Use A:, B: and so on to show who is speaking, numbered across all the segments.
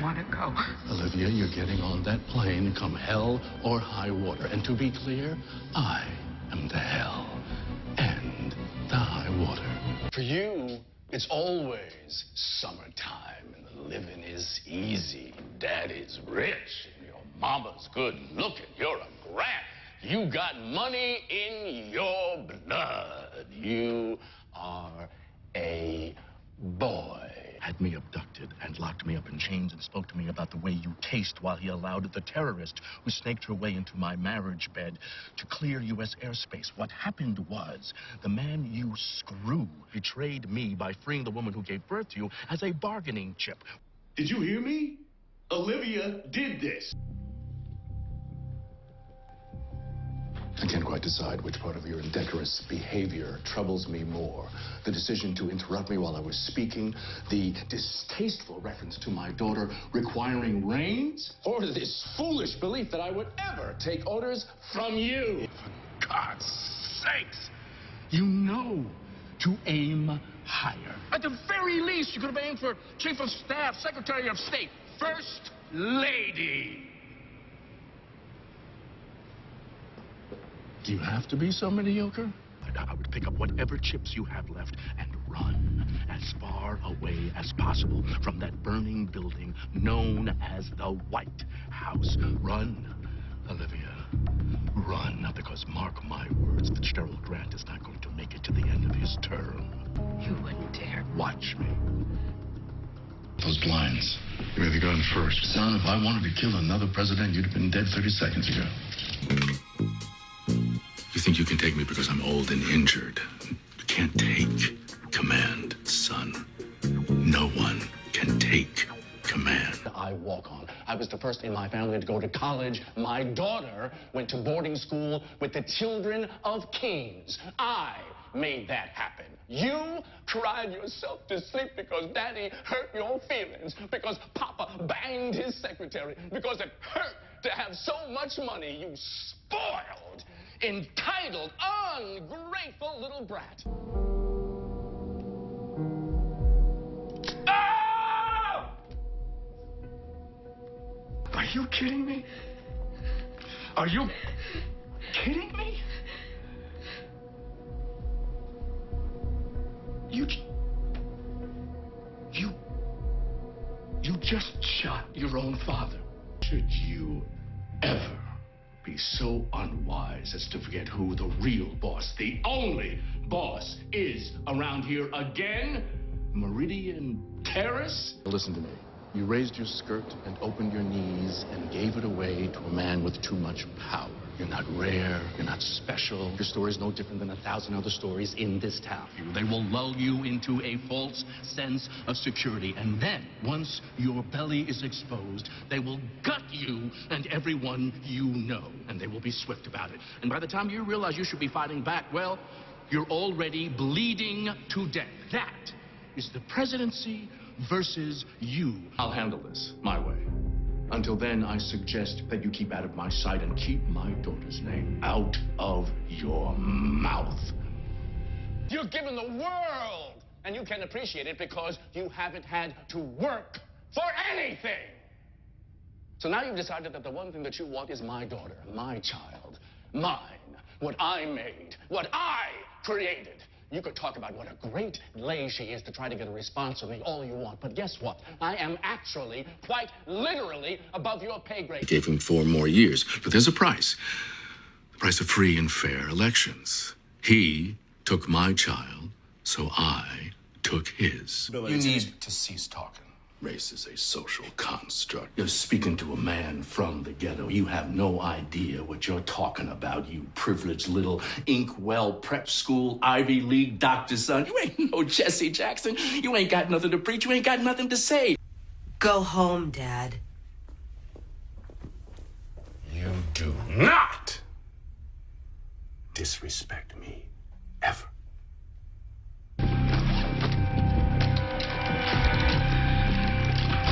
A: want to go.
B: Olivia, you're getting on that plane come hell or high water. And to be clear, I am the hell and the high water.
C: For you, it's always summertime and the living is easy. Daddy's rich and your mama's good looking. You're a grand. You got money in your blood. You are a boy.
B: Had me abducted and locked me up in chains and spoke to me about the way you taste while he allowed the terrorist who snaked her way into my marriage bed to clear U.S. airspace. What happened was the man you screw betrayed me by freeing the woman who gave birth to you as a bargaining chip.
D: Did you hear me? Olivia did this.
C: I can't quite decide which part of your indecorous behavior troubles me more. The decision to interrupt me while I was speaking, the distasteful reference to my daughter requiring reins, or this foolish belief that I would ever take orders from you.
B: For God's sakes, you know to aim higher. At the very least, you could have aimed for Chief of Staff, Secretary of State, First Lady. Do you have to be so mediocre? I would pick up whatever chips you have left and run as far away as possible from that burning building known as the White House. Run, Olivia. Run, because mark my words, Fitzgerald Grant is not going to make it to the end of his term.
A: You wouldn't dare.
B: Watch me. Those blinds. You may be going first. Son, if I wanted to kill another president, you'd have been dead 30 seconds ago. You think you can take me because I'm old and injured. You can't take command, son. No one can take command.
C: I walk on. I was the first in my family to go to college. My daughter went to boarding school with the children of kings. I made that happen. You cried yourself to sleep because Daddy hurt your feelings, because Papa banged his secretary, because it hurt to have so much money. You spoiled, entitled, ungrateful little brat. Oh!
D: Are you kidding me? Are you kidding me? You just shot your own father.
B: Should you ever be so unwise as to forget who the real boss, the only boss, is around here again? Meridian Terrace? Listen to me. You raised your skirt and opened your knees and gave it away to a man with too much power. You're not rare. You're not special. Your story is no different than 1,000 other stories in this town. They will lull you into a false sense of security. And then, once your belly is exposed, they will gut you and everyone you know. And they will be swift about it. And by the time you realize you should be fighting back, well, you're already bleeding to death. That is the presidency versus you. I'll handle this my way. Until then, I suggest that you keep out of my sight and keep my daughter's name out of your mouth.
C: You're given the world, and you can appreciate it because you haven't had to work for anything. So now you've decided that the one thing that you want is my daughter, my child, mine, what I made, what I created. You could talk about what a great lay she is to try to get a response from me all you want. But guess what? I am actually, quite literally, above your pay grade.
B: Gave him 4 more years. But there's a price. The price of free and fair elections. He took my child, so I took his.
E: You need to cease talking.
B: Race is a social construct. You're speaking to a man from the ghetto. You have no idea what you're talking about, you privileged little Inkwell prep school Ivy League doctor's son. You ain't no Jesse Jackson. You ain't got nothing to preach. You ain't got nothing to say.
A: Go home, Dad.
B: You do not disrespect me, ever.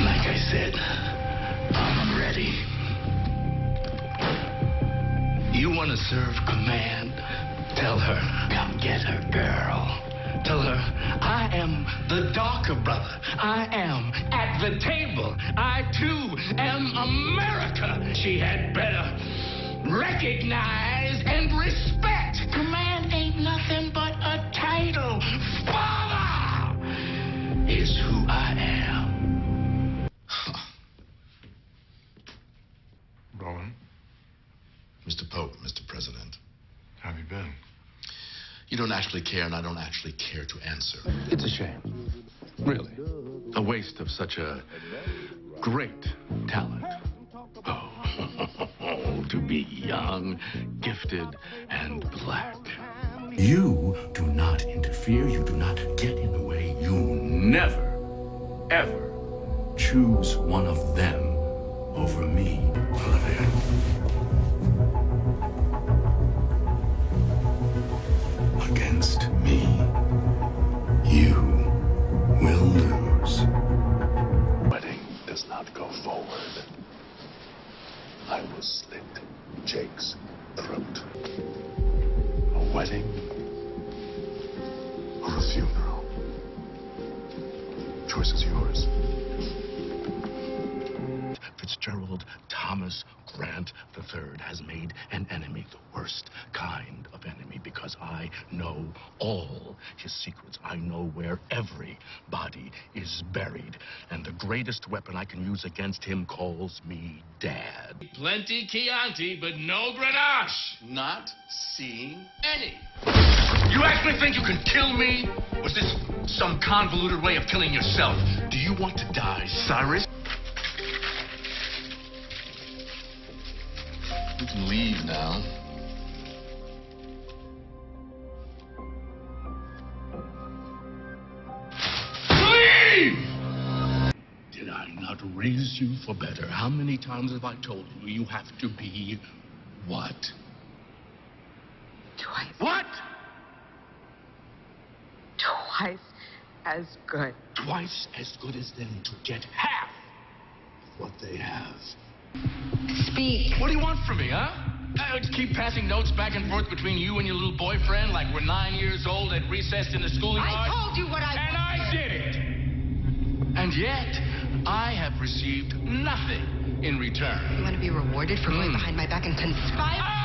B: Like I said, I'm ready. You want to serve command? Tell her, come get her, girl. Tell her I am the darker brother. I am at the table. I, too, am America. She had better recognize and respect. Command ain't nothing but a title. Father is who I am.
E: Roland,
F: Mr. Pope, Mr. President.
E: how have you been?
F: You don't actually care, and I don't actually care to answer.
C: It's a shame. Really. A waste of such a great talent. Oh, to be young, gifted, and black.
B: You do not interfere. You do not get in the way. You never, ever choose one of them over me, Olivia. Against me, you will lose.
F: Wedding does not go forward. I will slit Jake's throat. A wedding or a funeral? Choice is yours.
B: Fitzgerald Thomas Grant III has made an enemy, the worst kind of enemy, because I know all his secrets. I know where every body is buried. And the greatest weapon I can use against him calls me Dad. Plenty Chianti, but no Grenache.
F: Not seeing any.
B: You actually think you can kill me? Was this some convoluted way of killing yourself? Do you want to die, Cyrus?
F: You can leave now.
B: Leave! Did I not raise you for better? How many times have I told you you have to be what?
A: Twice.
B: What?
A: Twice as good.
B: Twice as good as them to get half of what they have.
A: Speak.
C: What do you want from me, huh? Keep passing notes back and forth between you and your little boyfriend like we're 9 years old at recess in the schoolyard?
A: I told you what I
C: And I did it! And yet, I have received nothing in return.
A: You want to be rewarded for going behind my back and conspiring?